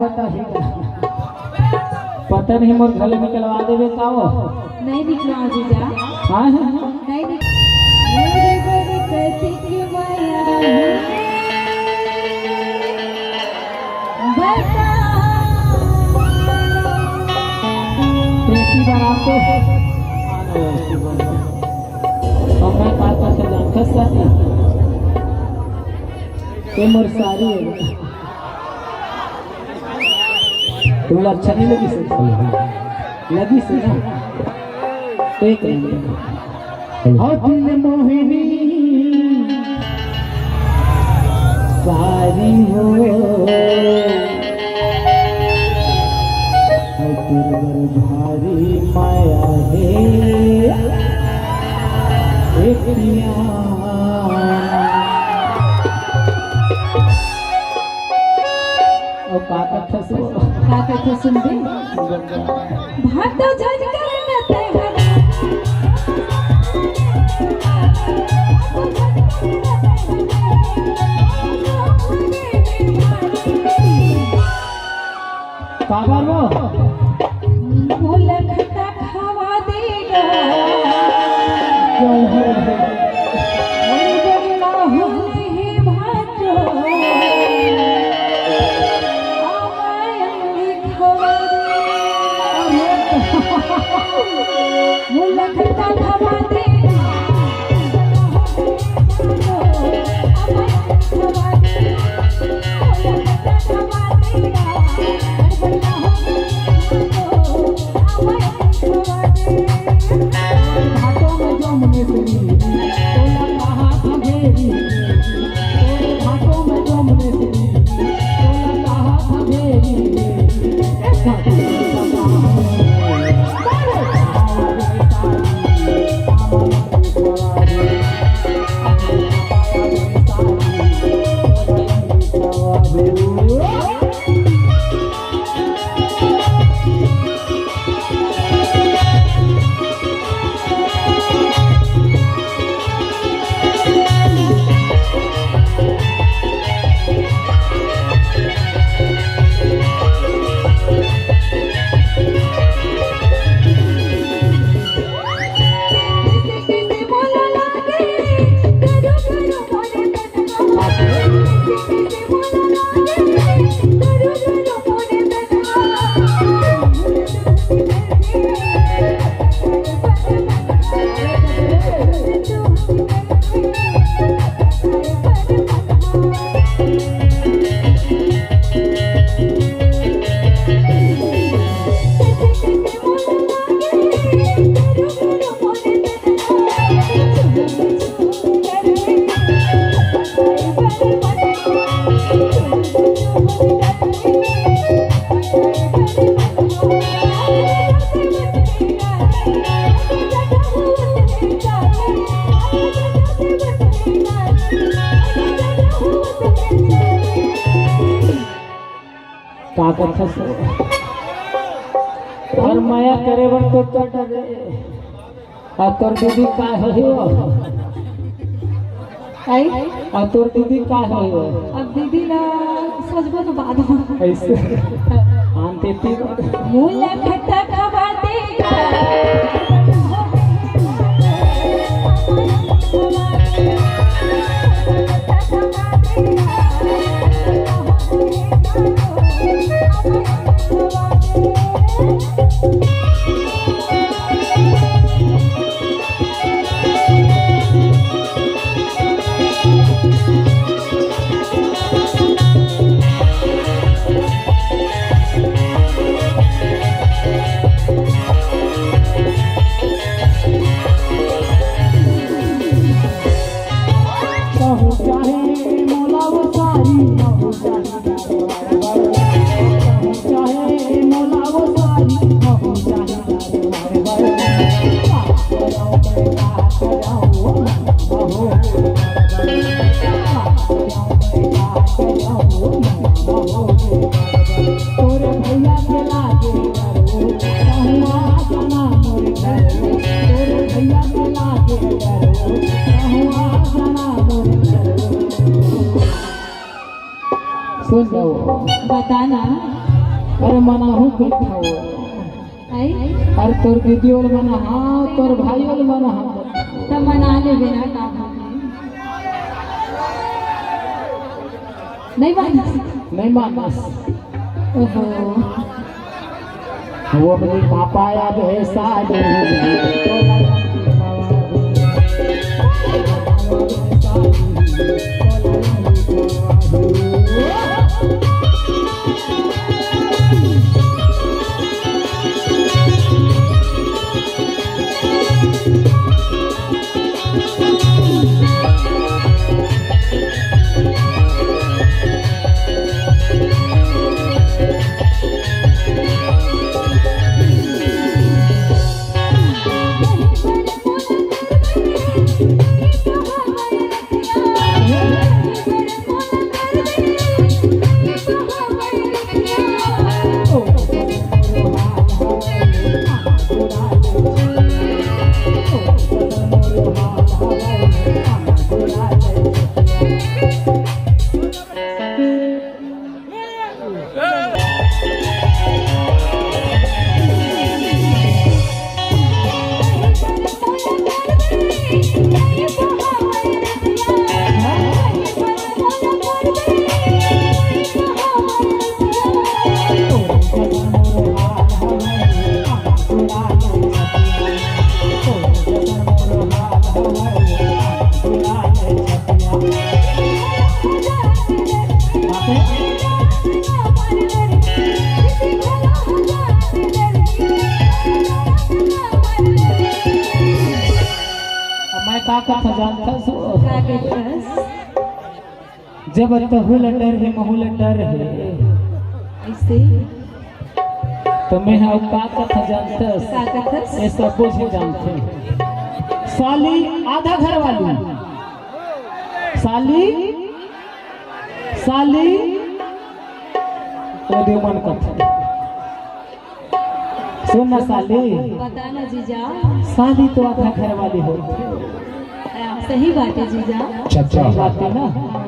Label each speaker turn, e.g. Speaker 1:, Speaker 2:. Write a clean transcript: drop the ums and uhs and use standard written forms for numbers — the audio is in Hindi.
Speaker 1: पता नहीं मोर गले में निकलवा देवे का वो
Speaker 2: नहीं निकलवा जीजा।
Speaker 1: हां
Speaker 2: नहीं मेरे बड़ी कैसी की माया बता
Speaker 1: बेटी बारात तो अब मैं बात कर चला खस्सा ये मोर सारी है तुम अच्छा नहीं लगी से ना एक और दिल मोहिनी सारी हो तुरवर भारी माया है एक और काका
Speaker 2: सुन दे भाटो झटकर नते
Speaker 1: बाबा वो
Speaker 2: खट्टा खावा देगा
Speaker 1: और माया करे बर तो चट दे आ तोर दीदी का है हो
Speaker 2: आई
Speaker 1: आ तोर दीदी का है हो
Speaker 2: अब दीदी ना सोचबो तो बाद
Speaker 1: ऐसे आंते ती
Speaker 2: मूल खट्टा खावा देगा
Speaker 1: सुन लो
Speaker 2: बताना।
Speaker 1: अरे मना हूँ कुछ खाओ
Speaker 2: आई
Speaker 1: अरे तोर दीदी और मना हाँ तोर भाई और मना हाँ
Speaker 2: तब मना ले बिना काम नहीं माना
Speaker 1: नहीं माना
Speaker 2: ओहो
Speaker 1: वो मेरे पापा याद है साड़ी का कथा जानता सो
Speaker 2: का कहतस
Speaker 1: जब तहुल डर है महुल डर है
Speaker 2: ऐसे
Speaker 1: तो मैं हाँ का कथा जानता
Speaker 2: का कहतस
Speaker 1: ये सब कुछ जानते साली आधा घर वाली साली साली वो देवन कथा सुन ना साली
Speaker 2: बता ना जीजा
Speaker 1: साली तो आधा घर वाली होती
Speaker 2: सही बात है जीजा
Speaker 1: सही बात है ना